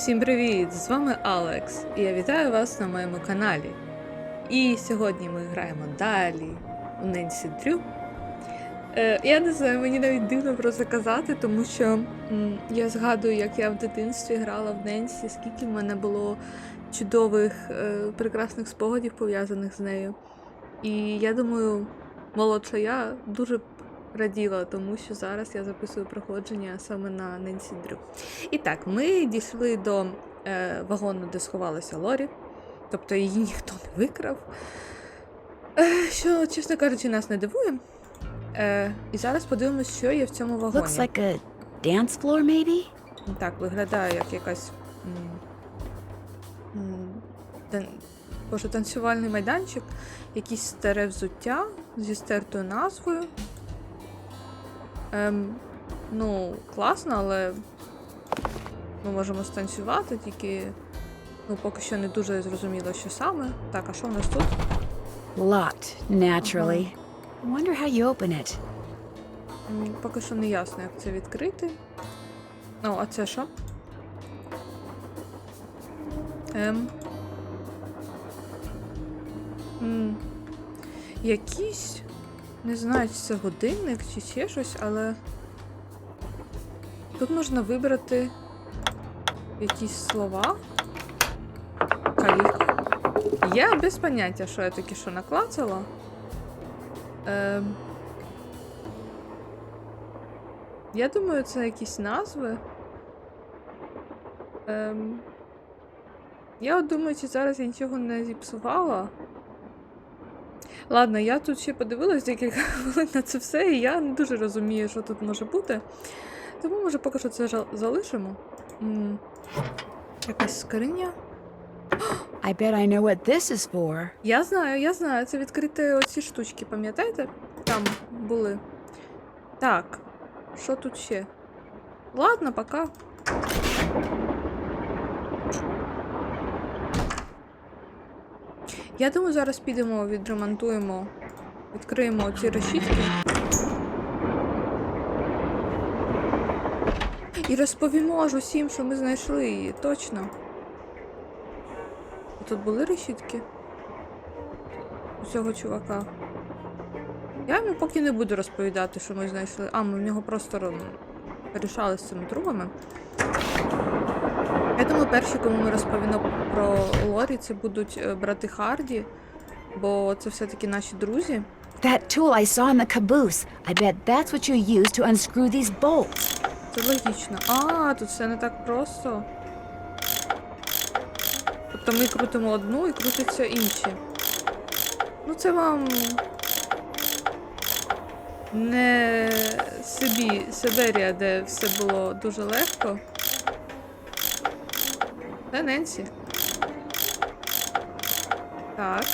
Всім привіт! З вами Алекс, і я вітаю вас на моєму каналі. І сьогодні ми граємо далі у Ненсі Дрю. Я не знаю, мені навіть дивно про це казати, тому що я згадую, як я в дитинстві грала в Ненсі, скільки в мене було чудових, прекрасних спогадів пов'язаних з нею. І я думаю, молодша я дуже раділа, тому що зараз я записую проходження саме на Ненсі Дрю. І так, ми дійшли до вагону, де сховалася Лорі, тобто її ніхто не викрав, що, чесно кажучи, нас не дивує. І зараз подивимось, що є в цьому вагоні. Looks like a dance floor, maybe? Так, виглядає як якась танцювальний майданчик, якесь старе взуття зі стертою назвою. Ну, класно, але ми можемо станцювати, тільки поки що не дуже зрозуміло, що саме. Так, а що в нас тут? Locked, naturally. Wonder how you open it. Поки що не ясно, як це відкрити. О, а це що? Якийсь, не знаю, чи це годинник, чи ще щось, але тут можна вибрати якісь слова. Каліка. Я без поняття, що я таки що наклацала. Я думаю, це якісь назви. Я от думаю, чи зараз я нічого не зіпсувала. Ладно, я тут ще подивилась декілька хвилин на це все, і я не дуже розумію, що тут може бути. Тому, може, поки що це залишимо. Якась скриня. I bet I know what this is for. Я знаю, це відкрити оці штучки, пам'ятаєте? Там були. Так, що тут ще? Ладно, пока. Я думаю, зараз підемо, відремонтуємо, відкриємо ці решітки. І розповімо ж усім, що ми знайшли її, точно. Тут були решітки у цього чувака. Я йому поки не буду розповідати, що ми знайшли. Ми в нього просто порішали з цими трубами. Я думаю, перші, кому ми розповімо про Лорі, це будуть брати Харді, бо це все-таки наші друзі. That tool I saw in the caboose. I bet that's what you use to unscrew these bolts. Це логічно. Тут все не так просто. Тобто ми крутимо одну і крутяться інші. Ну це вам не Сибірія, де все було дуже легко. Це Ненсі. Так.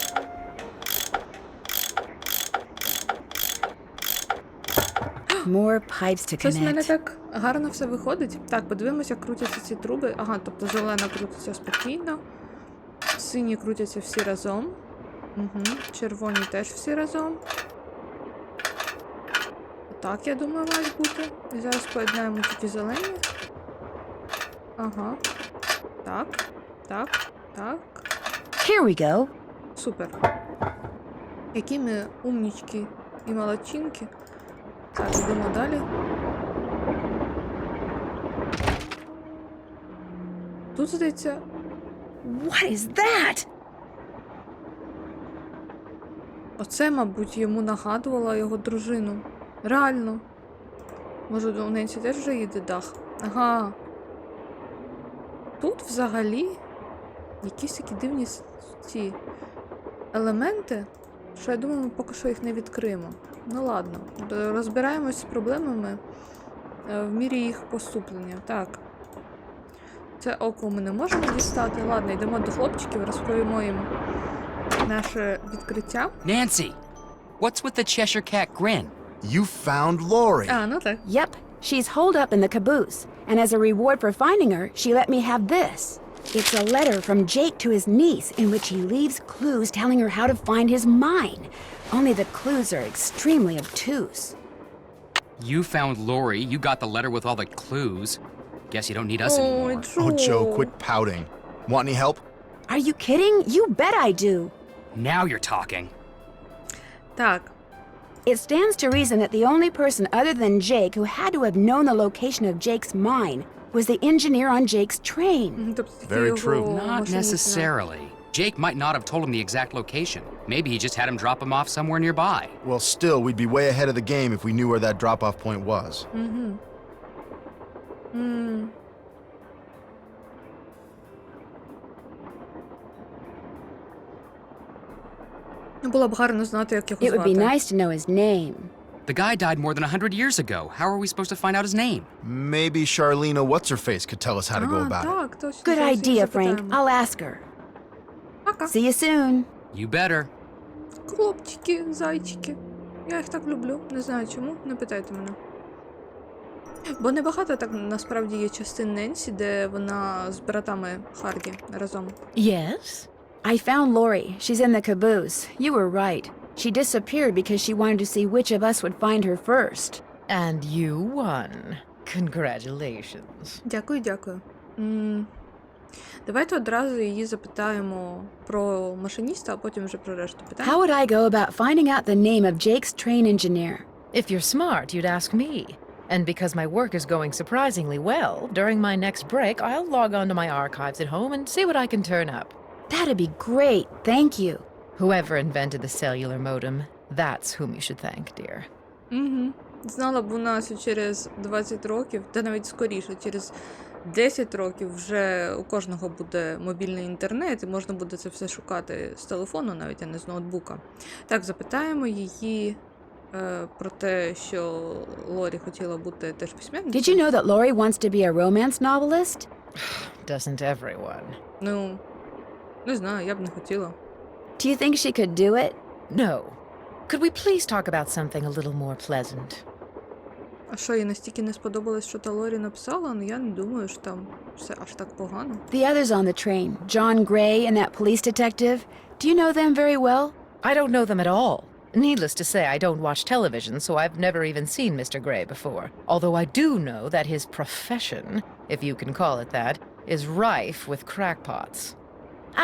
More pipes to Щось в мене connect. так гарно все виходить. Так, подивимося, як крутяться ці труби. Тобто зелена крутиться спокійно. Сині крутяться всі разом. Червоні теж всі разом. Так, я думаю, мають бути. І зараз поєднаємо тільки зелені. Так. Here we go. Супер. Які ми умнічки і молодчинки. Так, йдемо далі. Тут, здається... What is that? Оце, мабуть, йому нагадувала його дружину. Реально. Може, у Ненсі теж вже їде дах? Ага. Тут взагалі якісь такі дивні ці елементи, що я думаю, ми поки що їх не відкриємо. Ну ладно, розбираємось з проблемами в мірі їх поступлення. Так. Це око ми не можемо дістати. Ладно, йдемо до хлопчиків, розповімо їм наше відкриття. Nancy, what's with the Cheshire Cat grin? You found Lori. Ну так. Yep, she's holed up in the caboose. And as a reward for finding her, she let me have this. It's a letter from Jake to his niece in which he leaves clues telling her how to find his mine. Only the clues are extremely obtuse. You found Lori, you got the letter with all the clues. Guess you don't need us Ой, anymore. Джо. Oh, Joe, quit pouting. Want any help? Are you kidding? You bet I do. Now you're talking. Так, It stands to reason that the only person other than Jake who had to have known the location of Jake's mine was the engineer on Jake's train. тобто тільки Very його true. Not машиніст знає. necessarily. Jake might not have told him the exact location. Maybe he just had him drop him off somewhere nearby. Well, still, we'd be way ahead of the game if we knew where that drop-off point was. Було б гарно знати, як його It would be звати. nice to know his name. The guy died more than 100 years ago. How are we supposed to find out his name? Maybe Charlena What's-Her-Face could tell us how to go about it. Так, точно. Good зараз її idea, Frank. запитаємо. I'll ask her. Пока. See you soon. You better. Хлопчики, зайчики. Я їх так люблю. Не знаю чому, не питайте мене. Бо небагато так насправді є частин Ненсі, де вона з братами Харді разом. Yes? I found Lori. She's in the caboose. You were right. She disappeared because she wanted to see which of us would find her first. And you won. Congratulations. Дякую, дякую. Давайте одразу її запитаємо про машиніста, а потім вже про решту питань. How would I go about finding out the name of Jake's train engineer? If you're smart, you'd ask me. And because my work is going surprisingly well, during my next break, I'll log on to my archives at home and see what I can turn up. That'd be great. Thank you. Whoever invented the cellular modem, that's whom you should thank, dear. Угу. Знала б у нас через 20 років, та навіть скоріше, через 10 років вже у кожного буде мобільний інтернет, і можна буде це все шукати з телефону, навіть, а не з ноутбука. Так, запитаємо її про те, що Лорі хотіла бути теж письменницею. Did you know that Lori wants to be a romance novelist? Doesn't everyone? Ну, не знаю, я б не хотіла. Do you think she could do it? No. Could we please talk about something a little more pleasant? А що, їй настільки не сподобалось, що та Лорі написала? Ну, я не думаю, що там все аж так погано. The others on the train, John Gray and that police detective. Do you know them very well? I don't know them at all. Needless to say, I don't watch television, so I've never even seen Mr. Gray before. Although I do know that his profession, if you can call it that, is rife with crackpots.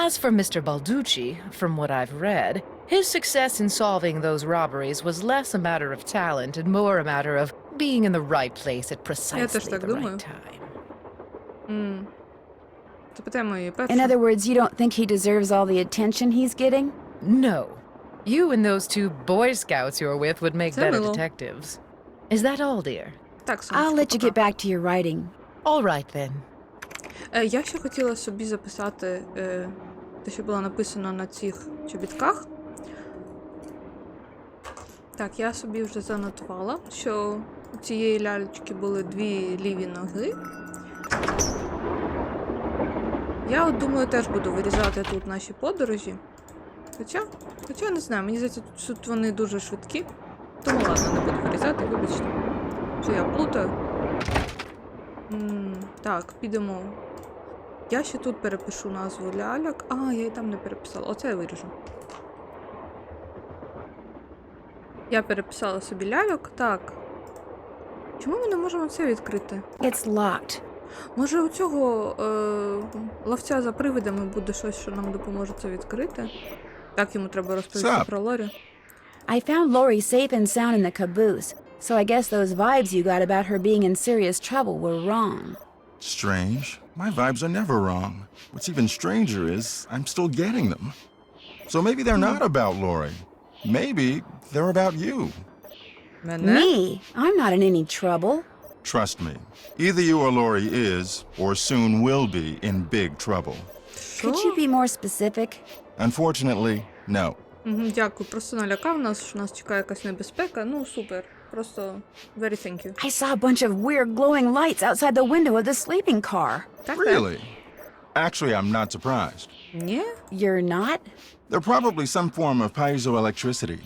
As for Mr. Balducci, from what I've read, his success in solving those robberies was less a matter of talent and more a matter of being in the right place at precisely так the думаю. right time. Запитаємо її першу. In other words, you don't think he deserves all the attention he's getting? No. You and those two Boy Scouts you're with would make better Hello. detectives. Is that all, dear? Так, сонечко, I'll let you пока. get back to your writing. All right, then. Я ще хотіла собі записати те, що було написано на цих чобітках. Так, я собі вже занотувала, що у цієї лялечки були дві ліві ноги. Я от думаю, теж буду вирізати тут наші подорожі. Хоча не знаю, мені здається, тут вони дуже швидкі. Тому ладно, не буду вирізати, вибачте. Що я плутаю. Так, підемо. Я ще тут перепишу назву ляльок. А, я і там не переписала. Оце я виріжу. Я переписала собі ляльок. Так. Чому ми не можемо це відкрити? It's locked. Може у цього ловця за привидами буде щось, що нам допоможе це відкрити? Так, йому треба розповісти Sup? про Лорі. I found Lori safe and sound in the caboose, so I guess those vibes you got about her being in serious trouble were wrong. Strange. My vibes are never wrong. What's even stranger is I'm still getting them. So maybe they're not about Lori. Maybe they're about you. Мене? Me? I'm not in any trouble. Trust me. Either you or Lori is, or soon will be, in big trouble. Could you be more specific? Unfortunately, no. Дякую, просто налякав нас, що нас чекає якась небезпека. Ну, супер. Просто very thank you. I saw a bunch of weird glowing lights outside the window of the sleeping car. Так, Really? Actually, I'm not surprised. Ні? You're not? They're probably some form of piezoelectricity.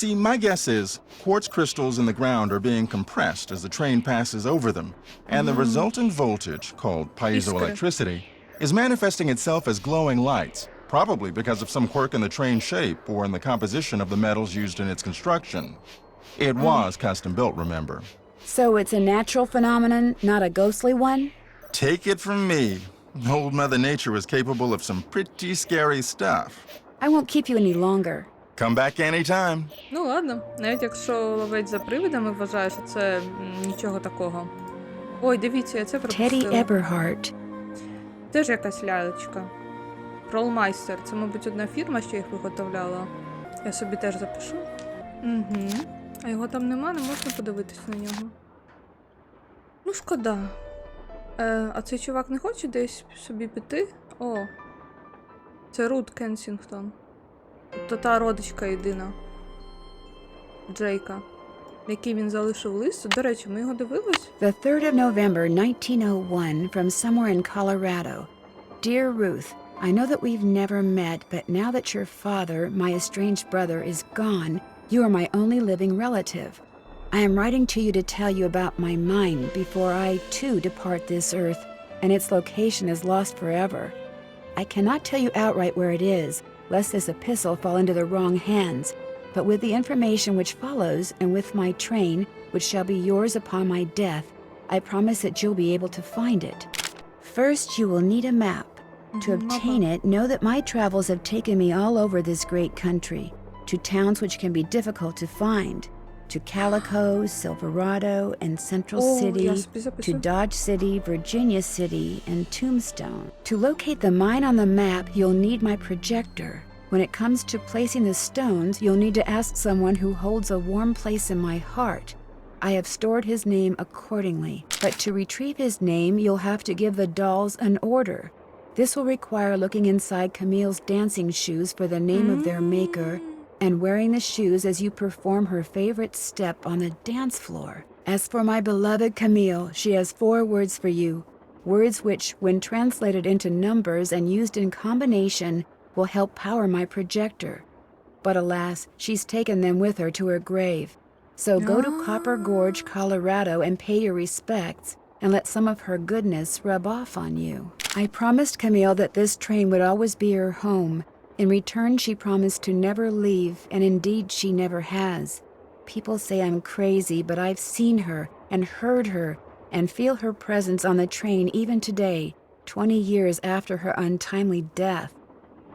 See, my guess is quartz crystals in the ground are being compressed as the train passes over them, and the resultant voltage, called piezoelectricity, is manifesting itself as glowing lights, probably because of some quirk in the train's shape or in the composition of the metals used in its construction. It was custom built, remember? So it's a natural phenomenon, not a ghostly one? Take it from me. Old Mother Nature is capable of some pretty scary stuff. I won't keep you any longer. Come back anytime. Ну ладно, навіть якщо ловець за привидами вважає, що це нічого такого. Ой, дивіться, я це Teddy пропустила. Eberhardt. Теж якась лялечка. Пролмайстер. Це, мабуть, одна фірма, що їх виготовляла. Я собі теж запишу. Угу. А його там нема, не можна подивитись на нього. Ну, шкода. А цей чувак не хоче десь собі піти? О, це Рут Кенсінгтон. Тобто та родичка єдина Джейка, який він залишив лист. До речі, ми його дивились? The 3rd of November, 1901, from somewhere in Colorado. Dear Ruth, I know that we've never met, but now that your father, my estranged brother, is gone, you are my only living relative. I am writing to you to tell you about my mind before I, too, depart this earth, and its location is lost forever. I cannot tell you outright where it is, lest this epistle fall into the wrong hands, but with the information which follows, and with my train, which shall be yours upon my death, I promise that you'll be able to find it. First, you will need a map. To obtain it, know that my travels have taken me all over this great country, to towns which can be difficult to find, to Calico, Silverado, and Central City, to Dodge City, Virginia City, and Tombstone. To locate the mine on the map, you'll need my projector. When it comes to placing the stones, you'll need to ask someone who holds a warm place in my heart. I have stored his name accordingly. But to retrieve his name, you'll have to give the dolls an order. This will require looking inside Camille's dancing shoes for the name of their maker, and wearing the shoes as you perform her favorite step on the dance floor. As for my beloved Camille, she has 4 words for you, words which, when translated into numbers and used in combination, will help power my projector. But alas, she's taken them with her to her grave. So go to Copper Gorge, Colorado, and pay your respects, and let some of her goodness rub off on you. I promised Camille that this train would always be her home. In return, she promised to never leave, and indeed she never has. People say I'm crazy, but I've seen her and heard her and feel her presence on the train even today, 20 years after her untimely death.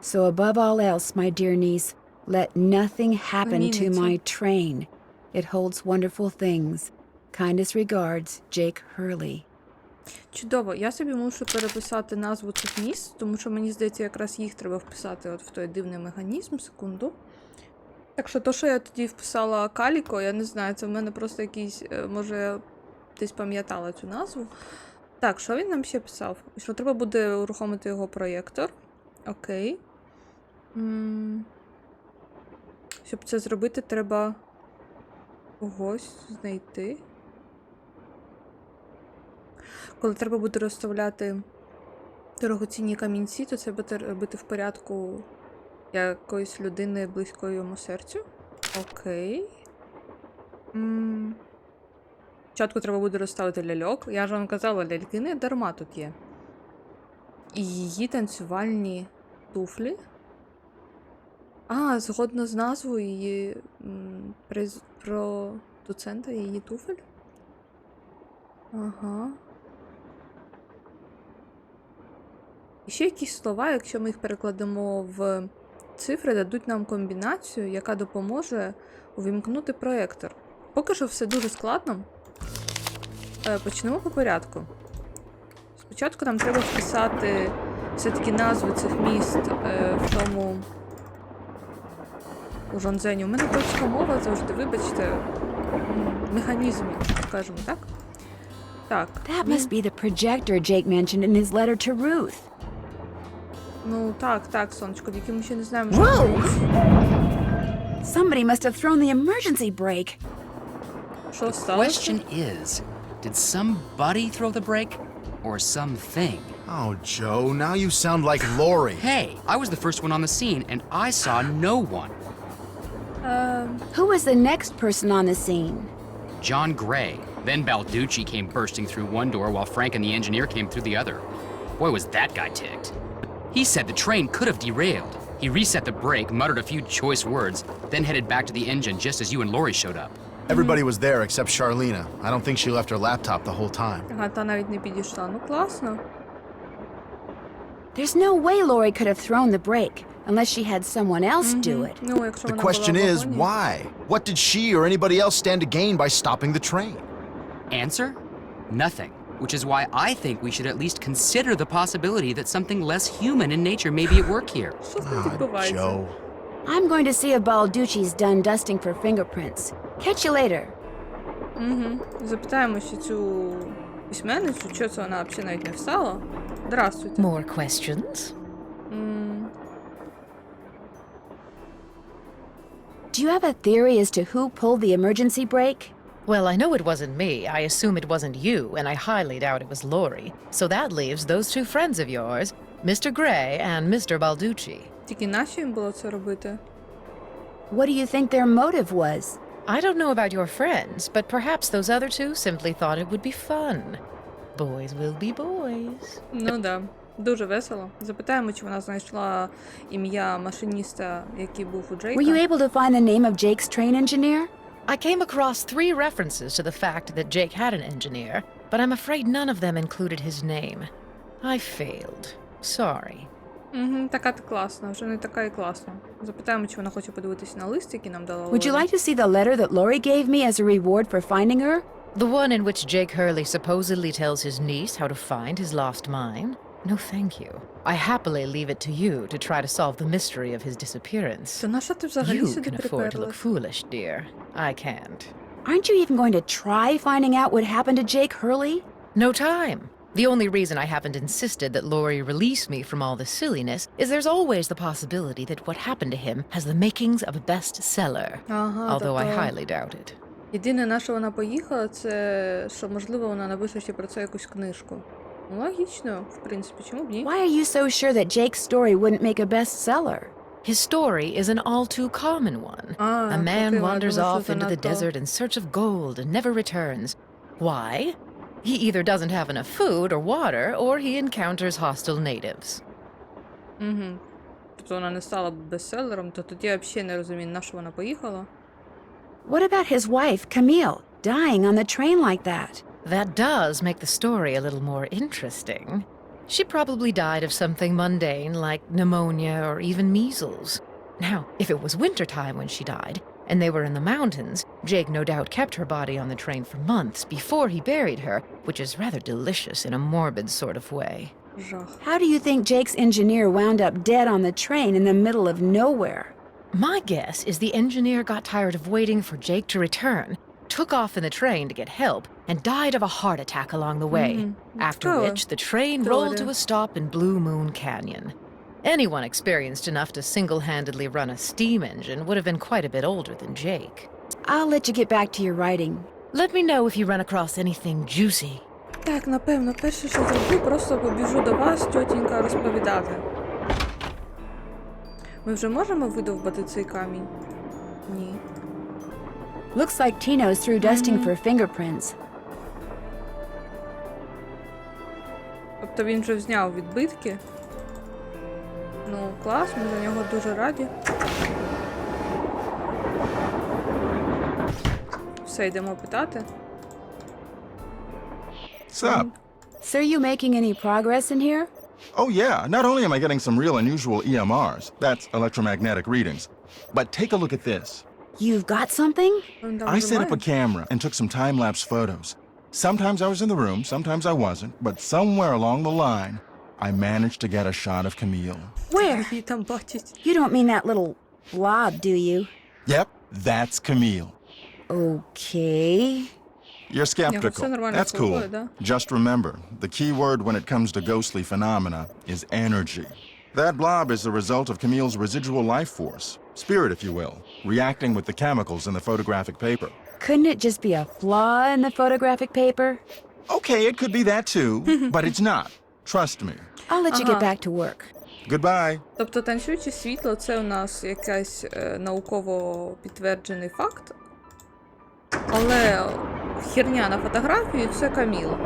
So above all else, my dear niece, let nothing happen to my train. It holds wonderful things. Kindest regards, Jake Hurley. Чудово. Я собі мушу переписати назву цих міст, тому що мені здається, якраз їх треба вписати от в той дивний механізм. Секунду. Так що то, що я тоді вписала Каліко, я не знаю, це в мене просто якийсь, може, я десь пам'ятала цю назву. Так, що він нам ще писав? Що треба буде урухомити його проєктор. Окей. Щоб це зробити, треба когось знайти. Коли треба буде розставляти дорогоцінні камінці, то це буде робити в порядку якоїсь людини близької йому серцю. Окей. Спочатку треба буде розставити ляльок. Я ж вам казала, ляльки не дарма тут є. І її танцювальні туфлі. А, згодно з назвою її продуцента її туфель. Ага. І ще якісь слова, якщо ми їх перекладемо в цифри, дадуть нам комбінацію, яка допоможе увімкнути проєктор. Поки що все дуже складно. Почнемо по порядку. Спочатку нам треба вписати все-таки назви цих міст в тому у Жонзені. У мене польська мова завжди, вибачте, механізмі, скажімо так. Так. That must be the projector Jake mentioned in his letter to Ruth. Ну, так, сонечко, тільки ми ще не знаємо, що... Ruth! Somebody must have thrown the emergency brake. Що The сталося? question is, did somebody throw the brake or something? Oh, Joe, now you sound like Lori. Hey, I was the first one on the scene and I saw no one. Who was the next person on the scene? John Gray. Then Balducci came bursting through one door while Frank and the engineer came through the other. Boy, was that guy ticked. He said the train could have derailed. He reset the brake, muttered a few choice words, then headed back to the engine just as you and Lori showed up. Everybody was there except Charlena. I don't think she left her laptop the whole time. Ага, та навіть не підійшла. Ну, класно. There's no way Lori could have thrown the brake unless she had someone else do it. Ну, якщо The вона question була в is, вагоні. why? What did she or anybody else stand to gain by stopping the train? Answer? Nothing. Which is why I think we should at least consider the possibility that something less human in nature may be at work here. Що тут відбувається? Joe. I'm going to see if Balducci's done dusting for fingerprints. Catch you later. Запитаємо ще цю письменницю, що це вона взагалі навіть не встала. Здравствуйте. More questions? Do you have a theory as to who pulled the emergency brake? Well, I know it wasn't me. I assume it wasn't you, and I highly doubt it was Lori. So that leaves those two friends of yours, Mr. Gray and Mr. Balducci. Тільки нащо їм було це робити? What do you think their motive was? I don't know about your friends, but perhaps those other two simply thought it would be fun. Boys will be boys. Ну да, дуже весело. Запитаємо, чи вона знайшла ім'я машиніста, який був у Джейка. Were you able to find the name of Jake's train engineer? I came across 3 references to the fact that Jake had an engineer, but I'm afraid none of them included his name. I failed. Sorry. Така ти класна, вже не така і класна. Запитаємо, чи вона хоче подивитися на лист, який нам дала Would you Лорі. like to see the letter that Lori gave me as a reward for finding her? The one in which Jake Hurley supposedly tells his niece how to find his lost mine? No, thank you. I happily leave it to you to try to solve the mystery of his disappearance. То на що ти взагалі You сюди can afford to look приперлась? foolish, dear. I can't. Aren't you even going to try finding out what happened to Jake Hurley? No time. The only reason I haven't insisted that Lori release me from all this silliness is there's always the possibility that what happened to him has the makings of a bestseller. Ага, Although I тобто highly doubt it. єдине, на що вона поїхала, це, що, можливо, вона напише ще про це якусь книжку. Ну, логічно, в принципі, чому б ні? Why are you so sure that Jake's story wouldn't make a bestseller? His story is an all too common one. A man окей, wanders ладно, off що into the занадто. desert in search of gold and never returns. Why? He either doesn't have enough food or water, or he encounters hostile natives. Тобто вона не стала бестселером, то тоді я взагалі не розумію, на що вона поїхала. What about his wife, Camille, dying on the train like that? That does make the story a little more interesting. She probably died of something mundane like pneumonia or even measles. Now, if it was wintertime when she died, and they were in the mountains, Jake no doubt kept her body on the train for months before he buried her, which is rather delicious in a morbid sort of way. Жах. How do you think Jake's engineer wound up dead on the train in the middle of nowhere? My guess is the engineer got tired of waiting for Jake to return, took off in the train to get help, and died of a heart attack along the way, after Цього. which the train rolled to a stop in Blue Moon Canyon. Anyone experienced enough to single-handedly run a steam engine would have been quite a bit older than Jake. I'll let you get back to your writing. Let me know if you run across anything juicy. Так, напевно, перше, що зроблю, просто побіжу до вас, тьотінька, розповідати. Ми вже можемо видовбати цей камінь? Ні. Looks like Tino's through dusting for fingerprints. Тобто він вже зняв відбитки. Ну, клас, ми за нього дуже раді. Все, йдемо питати. Sup? So are you making any progress in here? Oh, yeah. Not only am I getting some real unusual EMRs, that's electromagnetic readings, but take a look at this. You've got something? Він там I вже set up a має. camera and took some time-lapse photos. Sometimes I was in the room, sometimes I wasn't, but somewhere along the line, I managed to get a shot of Camille. Where? Її там бачить. You don't mean that little blob, do you? Yep, that's Camille. Okay. You're skeptical. все нормально That's cool. слухаю, да. Just remember, the key word when it comes to ghostly phenomena is energy. That blob is the result of Camille's residual life force, spirit if you will, reacting with the chemicals in the photographic paper. Couldn't it just be a flaw in the photographic paper? Okay, it could be that too, but it's not. Trust me. I'll let you get back to work. Goodbye. Тобто танцююче світло – це у нас якийсь науково підтверджений факт. Але херня на фотографії – це Каміла.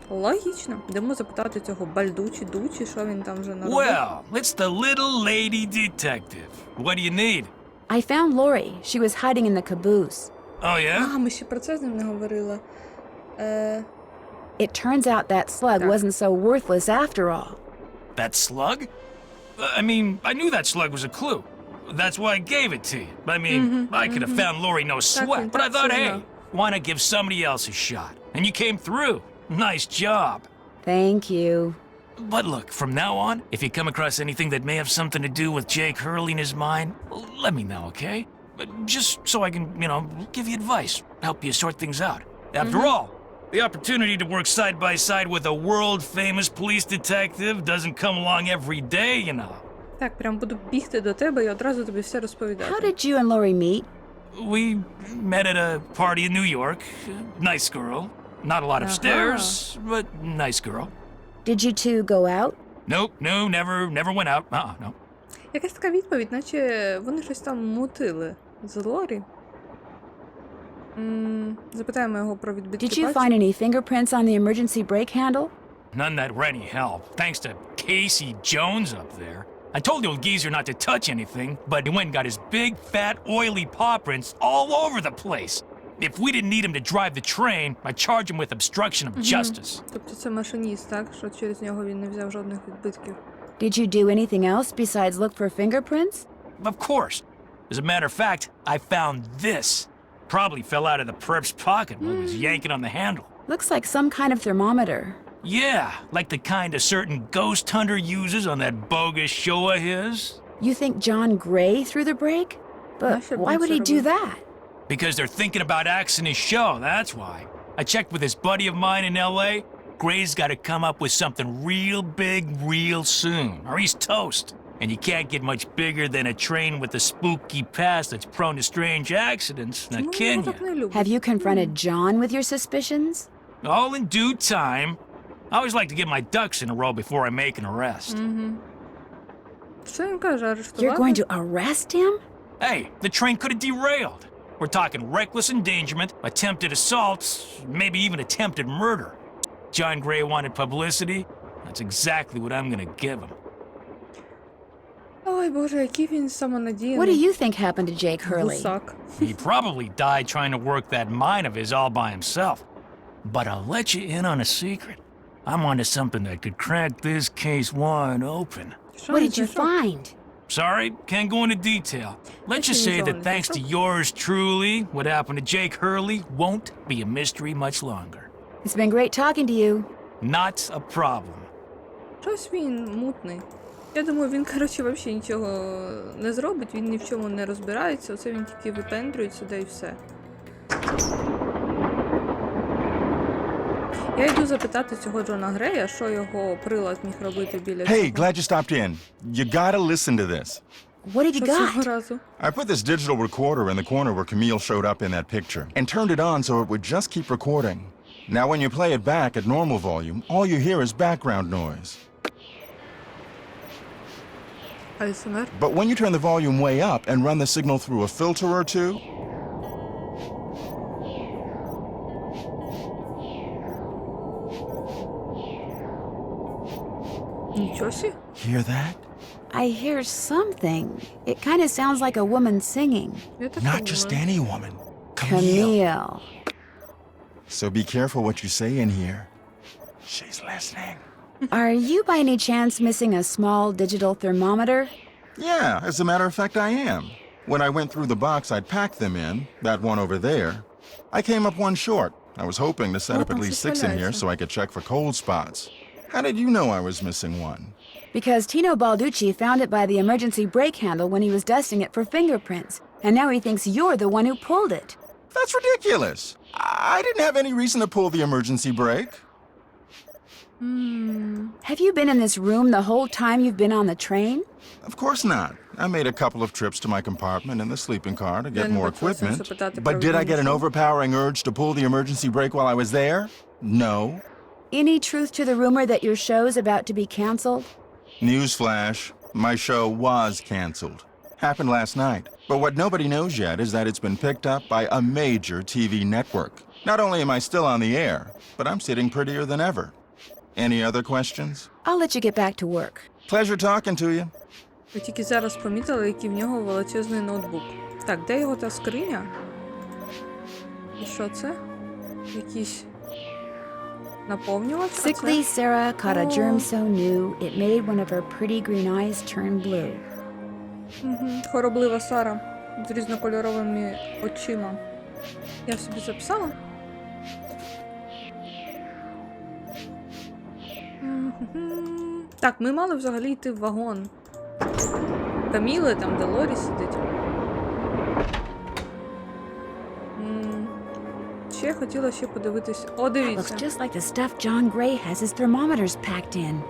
Логічно. Йдемо запитати цього Бальдучі-дучі, що він там вже наробив. Well, it's the little lady detective. What do you need? I found Lori. She was hiding in the caboose. Oh, yeah? А, ми ще про це з ним не говорили. It turns out that slug Так. wasn't so worthless after all. That slug? I mean, I knew that slug was a clue. That's why I gave it to you. I mean, I could have found Lori no sweat, but I thought, hey, why not give somebody else a shot? And you came through. Nice job. Thank you. But look, from now on, if you come across anything that may have something to do with Jake Hurley in his mind, let me know, okay? But just so I can, give you advice, help you sort things out. After all, the opportunity to work side by side with a world-famous police detective doesn't come along every day, you know. Так, прям буду бігти до тебе і одразу тобі все How розповідати. did you and Lori meet? We met at a party in New York. Nice girl. Not a lot of stairs, but nice girl. Did you two go out? Nope, no, never went out. No. Якась така відповідь, наче вони щось там мутили з Лорі. Запитаємо його про відбитки Did you пальців. find any fingerprints on the emergency brake handle? None that were any help, thanks to Casey Jones up there. I told the old geezer not to touch anything, but he went and got his big, fat, oily paw prints all over the place. If we didn't need him to drive the train, I'd charge him with obstruction of justice. Тобто це машиніст, так? Що через нього він не взяв жодних відбитків. Did you do anything else besides look for fingerprints? Of course. As a matter of fact, I found this. Probably fell out of the perp's pocket when he was yanking on the handle. Looks like some kind of thermometer. Yeah, like the kind a certain ghost hunter uses on that bogus show of his. You think John Gray threw the brake? But should why be would he do suitable. that? Because they're thinking about axing his show, that's why. I checked with this buddy of mine in LA. Gray's got to come up with something real big real soon, or he's toast. And you can't get much bigger than a train with a spooky past that's prone to strange accidents, now Чому can його так you? не люблять? Have you confronted John with your suspicions? All in due time. I always like to get my ducks in a row before I make an arrest. Що він каже, You're арештувати? going to arrest him? Hey, the train could have derailed. We're talking reckless endangerment, attempted assault, maybe even attempted murder. John Gray wanted publicity. That's exactly what I'm gonna give him. Ой, Боже, який він самонадіяний. What do you think happened to Jake Hurley? Гусак. He probably died trying to work that mine of his all by himself. But I'll let you in on a secret. I'm onto something that could crack this case wide open. Що What він did you знайшов? find? Sorry, can't go into detail. Let's just say that thanks to yours truly, what happened to Jake Hurley won't be a mystery much longer. It's been great talking to you. Not a problem. Щось він мутний. Я думаю, він, коротше, взагалі нічого не зробить, він ні в чому не розбирається, оце він тільки випендрюється, да і все. Я йду запитати цього Джона Грея, що його прилад міг робити біля Hey, цього. glad you stopped in. You gotta listen to this. What have you Що цього got? разу? I put this digital recorder in the corner where Camille showed up in that picture and turned it on so it would just keep recording. Now, when you play it back at normal volume, all you hear is background noise. АСМР? But when you turn the volume way up and run the signal through a filter or two, Нічого сі? hear that? I hear something. It kind of sounds like a woman singing. Я так Not думаю. just any woman. Camille. Camille. So be careful what you say in here. She's listening. Are you by any chance missing a small digital thermometer? Yeah, as a matter of fact, I am. When I went through the box I'd packed them in, that one over there, I came up one short. I was hoping to set Oh, up at least 6 in here so I could check for cold spots. How did you know I was missing one? Because Tino Balducci found it by the emergency brake handle when he was dusting it for fingerprints. And now he thinks you're the one who pulled it. That's ridiculous. I didn't have any reason to pull the emergency brake. Have you been in this room the whole time you've been on the train? Of course not. I made a couple of trips to my compartment in the sleeping car to get Then more what was equipment. the запитати But про did I get an відмінність? overpowering urge to pull the emergency brake while I was there? No. Any truth to the rumor that your show's about to be canceled? Newsflash, my show was canceled. Happened last night. But what nobody knows yet is that it's been picked up by a major TV network. Not only am I still on the air, but I'm sitting prettier than ever. Any other questions? I'll let you get back to work. Pleasure talking to you. Ви тільки зараз помітили, який в нього величезний ноутбук. Так, де його та скриня? І що це? Якісь наповнювач? Sickly Sarah caught a germ so new it made one of her pretty green eyes turn blue. Хороблива Сара з різнокольоровими очима. Я собі записала. Так, ми мали взагалі йти в вагон Каміли, там де Лорі сидить. Ще я хотіла ще подивитись. О, дивіться. Looks just like the stuff John Gray has his thermometers packed in.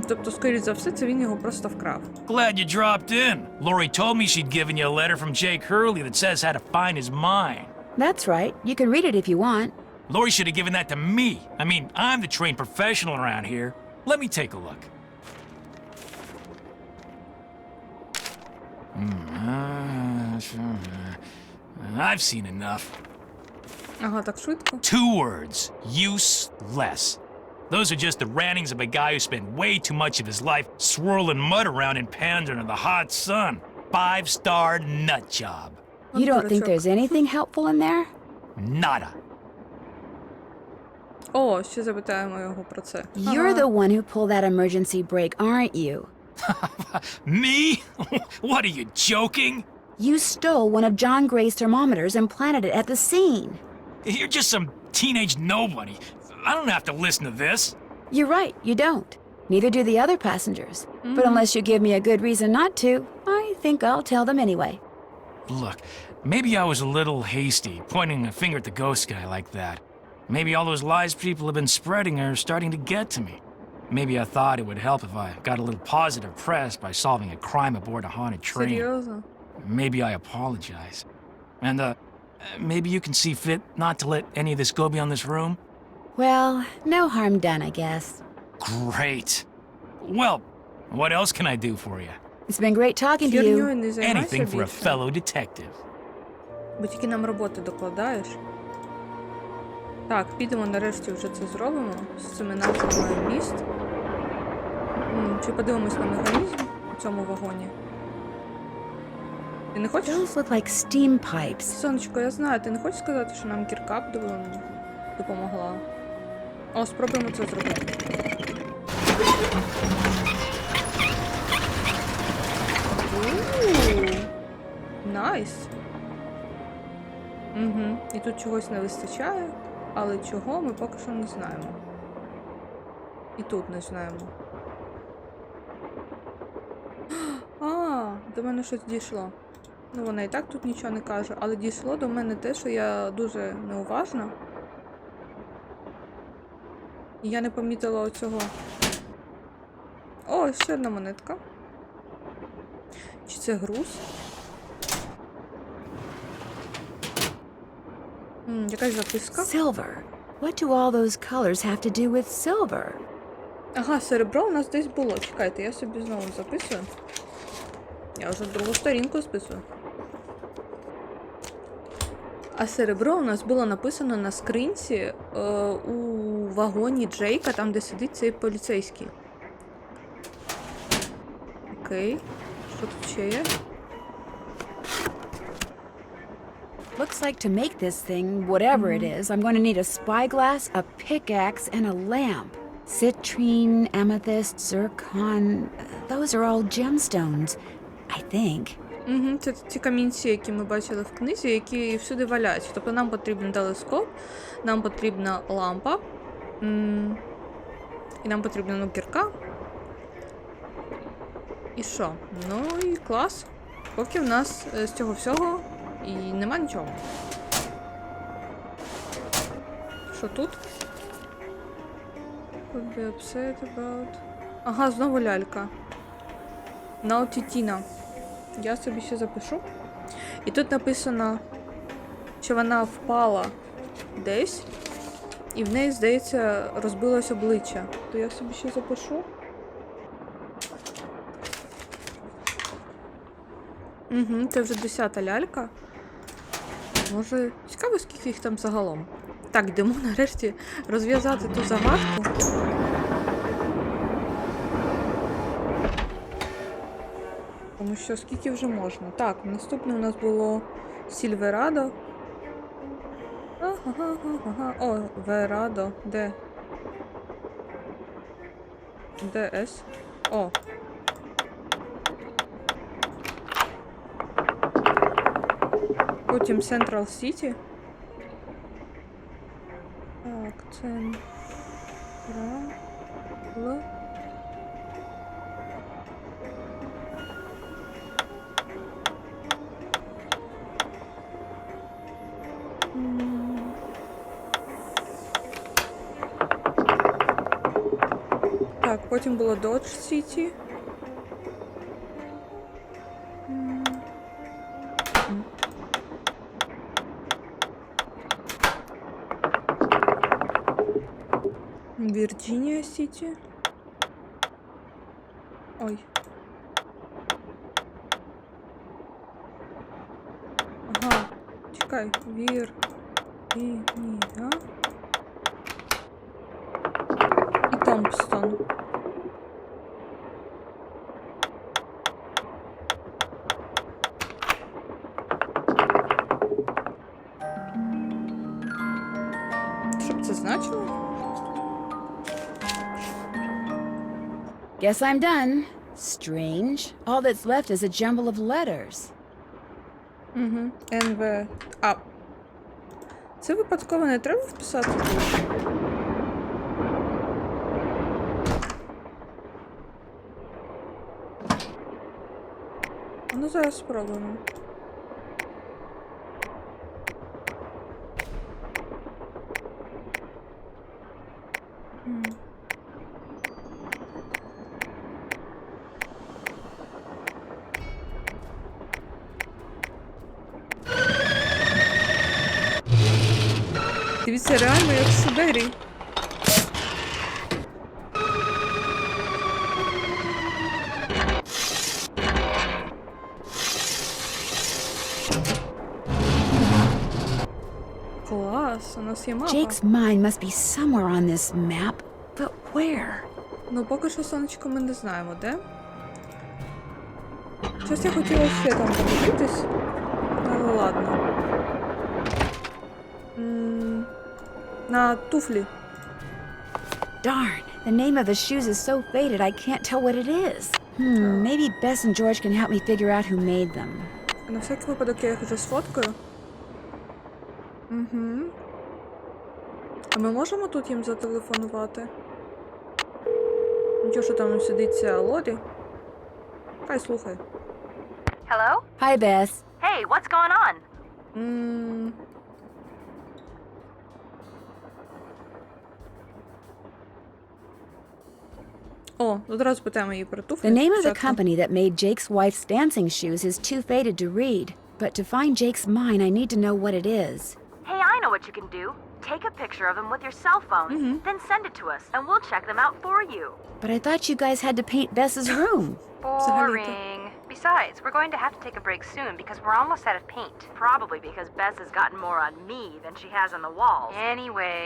Тобто, скоріш за все, це він його просто вкрав. Glad you dropped in. Lori told me she'd given you a letter from Jake Hurley that says how to find his mind. That's right. You can read it if you want. Lori should have given that to me. I mean, I'm the trained professional around here. Let me take a look. I've seen enough. Ага, так швидко. 2 words. Useless. Those are just the rantings of a guy who spent way too much of his life swirling mud around in pans under the hot sun. 5-star nut job. You don't think there's anything helpful in there? Nada. О, ще запитаємо його про це. You're the one who pulled that emergency brake, aren't you? Me? What, are you joking? You stole one of John Gray's thermometers and planted it at the scene. You're just some teenage nobody. I don't have to listen to this. You're right, you don't. Neither do the other passengers. But unless you give me a good reason not to, I think I'll tell them anyway. Look, maybe I was a little hasty, pointing a finger at the ghost guy like that. Maybe all those lies people have been spreading are starting to get to me. Maybe I thought it would help if I got a little positive press by solving a crime aboard a haunted train. Серйозно? Maybe I apologize. And, maybe you can see fit not to let any of this go beyond this room? Well, no harm done, I guess. Great. Well, what else can I do for you? It's been great talking to Херньою you. не займайся Anything for a більше. fellow detective. Бо тільки нам роботи докладаєш. Так, підемо нарешті вже це зробимо. З цими назвами міст. Чи подивимось на механізм у цьому вагоні? Ти не хочеш? Those look like steam pipes. Сонечко, я знаю, ти не хочеш сказати, що нам кірка б допомогла? О, спробуємо це зробити. Найс. І тут чогось не вистачає, але чого ми поки що не знаємо. І тут не знаємо. До мене щось дійшло. Ну, вона і так тут нічого не каже, але дійшло до мене те, що я дуже неуважна. І я не помітила оцього. О, ще одна монетка. Чи це груз? Якась записка. Silver. What do all those colors have to do with silver? Ага, серебро у нас десь було. Чекайте, я собі знову записую. Я вже другу сторінку списую. А серебро у нас було написано на скринці у вагоні Джейка, там де сидить цей поліцейський. Окей. Що тут ще є? Looks like to make this thing, whatever it is, I'm going to need a spyglass, a pickaxe, and a lamp. Citrine, amethyst, zircon, those are all gemstones, I think. Це ті камінці, які ми бачили в книзі, які всюди валяються. Тобто нам потрібен телескоп, нам потрібна лампа, і нам потрібна кірка. І що? Ну і клас. Поки в нас з цього всього і нема нічого. Що тут? Could be upset about... Ага, знову лялька. Наутітіна. Я собі ще запишу. І тут написано, що вона впала десь, і в неї, здається, розбилось обличчя. То я собі ще запишу. Це вже 10-та лялька. Може, цікаво, скільки їх там загалом. Так, йдемо нарешті розв'язати ту загадку. Тому що скільки вже можна. Так, наступне у нас було Сільверадо. Ага. О, Верадо. Де? ДС. О. Потім Централ Сіті. Так, Централ. Так, потім було Додж Сіті. Вірджинія Сіті. Ой. Ага, чекай, Вірджинія. І Томпстон. Що б це значило? Guess I'm done. Strange. All that's left is a jumble of letters. НВ. А. Це випадково не треба вписати? Ну, зараз спробуємо. Дивіться, реально як в Сибирі. Клас, у нас є мапа. Jake's mine must be somewhere on this map, but where? Ну, поки що, сонечко, ми не знаємо, де. Щось я хотіла ще там подивитись. Але ладно. На туфлі. Darn, the name of the shoes is so faded I can't tell what it is. Maybe Bess and George can help me figure out who made them. На всякий випадок я їх вже сфоткаю. А ми можемо тут їм зателефонувати? Нічого, що там сидить ця Лорі. Хай слухай. Hello? Hi, Bess. Hey, what's going on? О, одразу питаємо її про туфлі. The name of the спочатку. company that made Jake's wife's dancing shoes is too faded to read. But to find Jake's mine, I need to know what it is. Hey, I know what you can do. Take a picture of them with your cell phone, then send it to us, and we'll check them out for you. But I thought you guys had to paint Bess's room. Boring. Besides, we're going to have to take a break soon because we're almost out of paint. Probably because Bess has gotten more on me than she has on the walls. Anyway,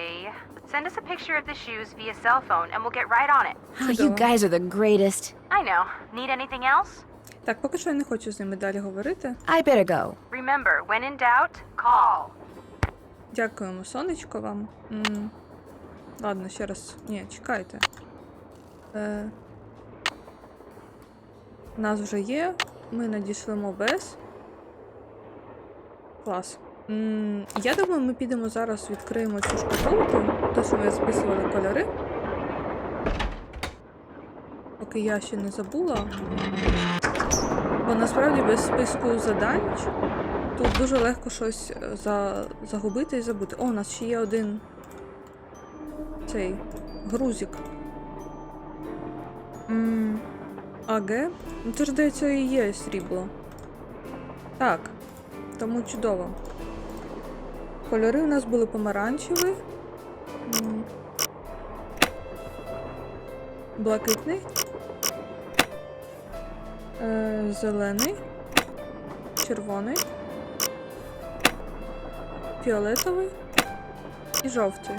send us a picture of the shoes via cell phone and we'll get right on it. Oh, you guys are the greatest. I know. Need anything else? Так, поки що я не хочу з ними далі говорити. I better go. Remember, when in doubt, call. Дякуємо, сонечко, вам. Ладно, ще раз. Ні, чекайте. Нас вже є. Ми надішлемо без. Клас. Я думаю, ми підемо зараз, відкриємо цю шкатулку. Те, що ми записували кольори. Поки я ще не забула. Бо насправді без списку задань тут дуже легко щось загубити і забути. О, у нас ще є один цей грузик. АГ? Ну це ж, здається, і є срібло. Так, тому чудово. Кольори у нас були помаранчевий, блакитний, зелений, червоний, фіолетовий і жовтий.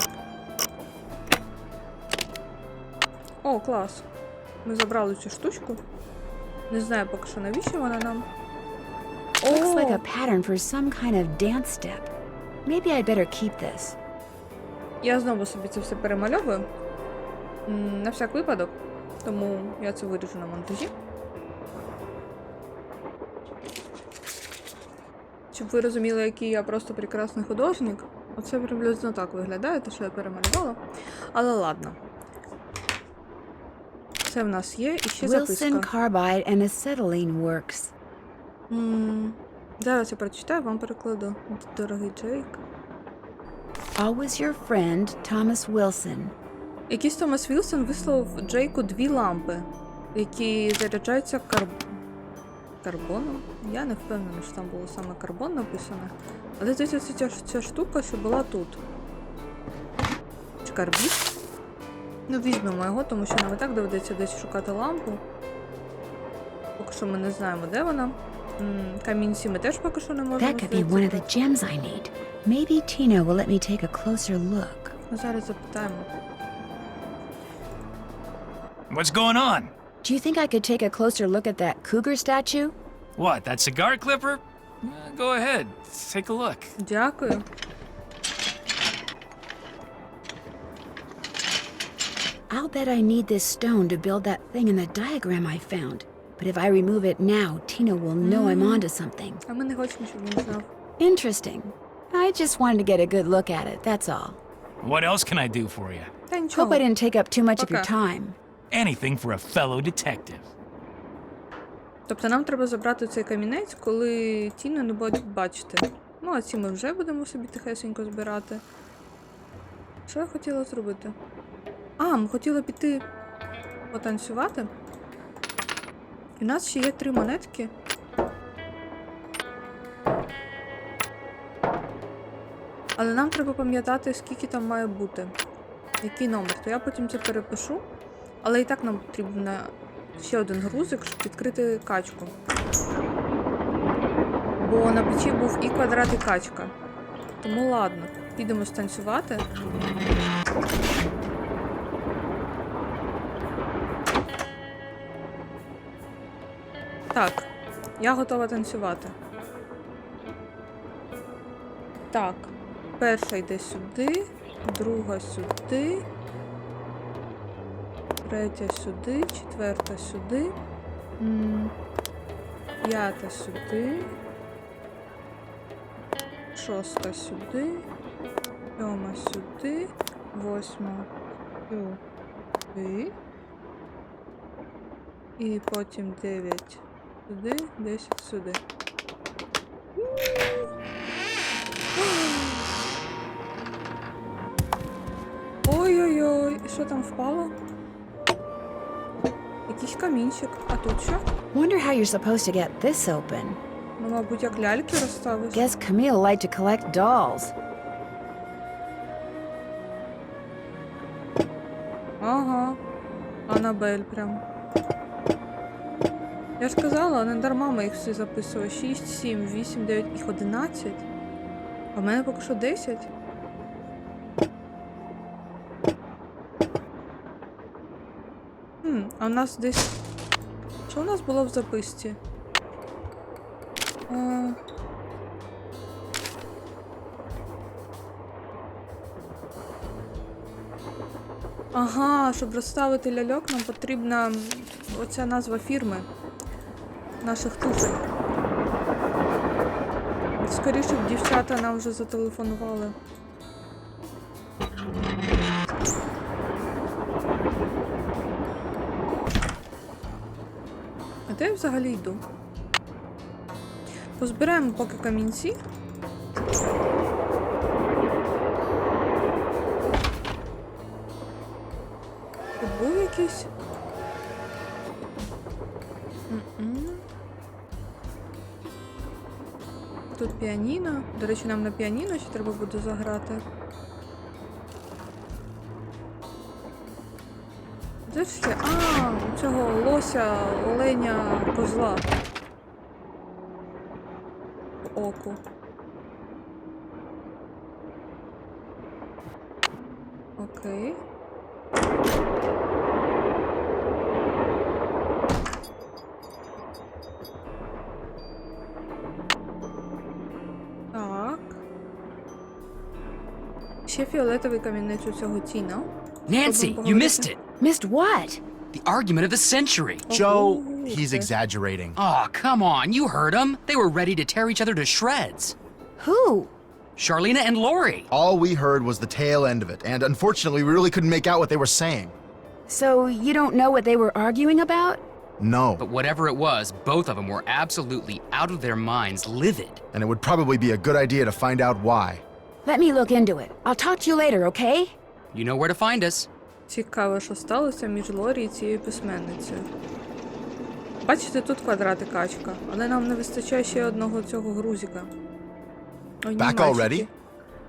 О, клас. Ми забрали цю штучку. Не знаю поки що, навіщо вона нам. Looks like a pattern for some kind of dance step. Maybe I'd better keep this. Я знову собі це все перемальовую. На всяк випадок. Тому я це виріжу на монтажі. Щоб ви розуміли, який я просто прекрасний художник. Оце приблизно так виглядає, те, що я перемалювала. Але ладно. Це в нас є, і ще записка. Wilson carbide and acetylene works. Зараз я прочитаю, вам перекладу. Дорогий Джейк. Always your friend, Thomas Wilson. Якийсь Томас Вілсон вислав Джейку 2 лампи, які заряджаються карбоном. Я не впевнена, що там було саме карбон написано. Але здається, ця штука, що була тут. Чи карбід? Ну, візьмемо його, тому що нам і так доведеться десь шукати лампу. Поки що ми не знаємо, де вона. Камінці ми теж поки що не можемо. That could be one of the gems I need. Maybe Tina will let me take a closer look. Зараз запитаємо. What's going on? Do you think I could take a closer look at that cougar statue? What, that cigar clipper? Go ahead, take a look. Дякую. I'll bet I need this stone to build that thing in the diagram I found. But if I remove it now, Tina will know I'm onto something. А ми не хочемо, щоб він знав. Interesting. I just wanted to get a good look at it, that's all. What else can I do for you? Та нічого. Hope I didn't take up too much of your Okay. time. Anything for a fellow detective. Тобто нам треба забрати цей камінець, коли Тіну не будуть бачити. Ну, а ці ми вже будемо собі тихесенько збирати. Що я хотіла зробити? А, ми хотіли піти потанцювати. І у нас ще є 3 монетки. Але нам треба пам'ятати, скільки там має бути. Який номер. То я потім це перепишу. Але і так нам потрібно ще один грузик, щоб відкрити качку. Бо на печі був і квадрат, і качка. Тому ладно, підемо станцювати. Так, я готова танцювати. Так, перша йде сюди, друга сюди, третя сюди, четверта сюди, 5 сюди, 6 сюди, 7 сюди, 8 сюди, і потім 9 сюди, 10 сюди. Ой-ой-ой, і що там впало? Якийсь камінчик. А тут що? Wonder how you're supposed to get this open. Ну, мабуть, як ляльки розставиш. Guess Camille liked to collect dolls. Ага. Анабель прям. Я ж казала, не дарма ми їх всі записували. 6, 7, 8, 9, їх 11. А в мене поки що 10. А у нас десь... Що у нас було в записці? Ага, щоб розставити ляльок, нам потрібна оця назва фірми наших туфель. Скоріше б дівчата нам вже зателефонували. А де я взагалі йду? Позбираємо поки камінці. Тут був якийсь? Тут піаніно. До речі, нам на піаніно ще треба буде заграти. Де ж є? А, у цього лося, оленя, козла. По оку. Окей. Так. ще фіолетовий камінець у цього Тіна. Nancy, you missed it. Missed what? The argument of the century. Joe, he's exaggerating. Aw, come on, you heard them. They were ready to tear each other to shreds. Who? Charlena and Lori. All we heard was the tail end of it, and unfortunately, we really couldn't make out what they were saying. So you don't know what they were arguing about? No. But whatever it was, both of them were absolutely out of their minds, livid. And it would probably be a good idea to find out why. Let me look into it. I'll talk to you later, okay? You know where to find us. Цікаво, що сталося між Лорі і цією письменницею. Бачите, тут квадрати качка, але нам не вистачає ще одного цього грузика. О, ні, Back мальчики. already?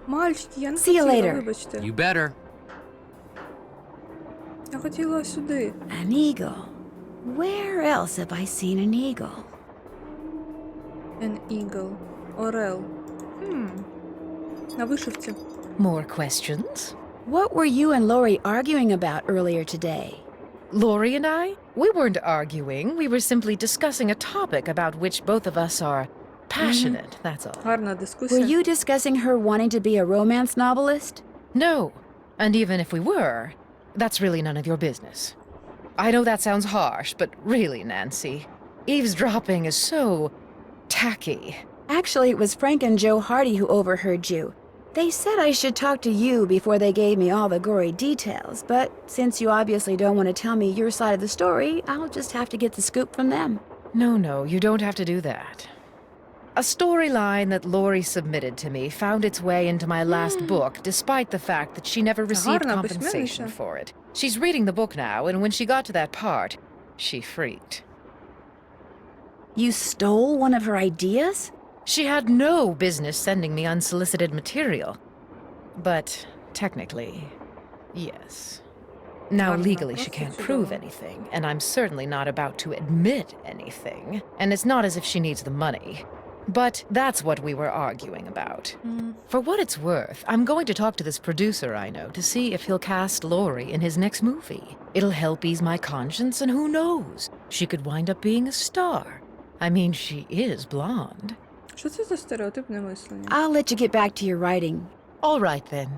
Мальчики, я не See you хотіла, later. вибачте. You better. Я хотіла сюди. An eagle. Where else have I seen an eagle? An eagle. Орел. На вишивці. More questions? What were you and Lori arguing about earlier today? Lori and I? We weren't arguing. We were simply discussing a topic about which both of us are passionate, that's all. Гарна Were дискусія. you discussing her wanting to be a romance novelist? No. And even if we were, that's really none of your business. I know that sounds harsh, but really, Nancy, eavesdropping is so tacky. Actually, it was Frank and Joe Hardy who overheard you. They said I should talk to you before they gave me all the gory details, but since you obviously don't want to tell me your side of the story, I'll just have to get the scoop from them. No, you don't have to do that. A storyline that Lori submitted to me found its way into my last book, despite the fact that she never received Гарна compensation письменниця. for it. She's reading the book now, and when she got to that part, she freaked. You stole one of her ideas? She had no business sending me unsolicited material. But technically, yes. Now, Ладно, legally, she просто can't чудово. prove anything, and I'm certainly not about to admit anything. And it's not as if she needs the money. But that's what we were arguing about. For what it's worth, I'm going to talk to this producer I know to see if he'll cast Lori in his next movie. It'll help ease my conscience, and who knows? She could wind up being a star. I mean, she is blonde. Що це за стереотипне мислення? I'll let you get back to your writing. All right, then.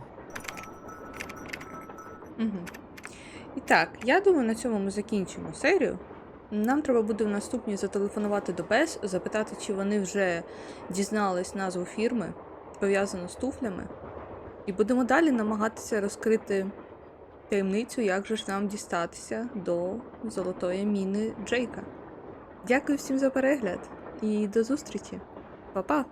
І так, я думаю, на цьому ми закінчимо серію. Нам треба буде в наступній зателефонувати до Бес, запитати, чи вони вже дізнались назву фірми, пов'язану з туфлями. І будемо далі намагатися розкрити таємницю, як же ж нам дістатися до золотої міни Джейка. Дякую всім за перегляд і до зустрічі. Па-па!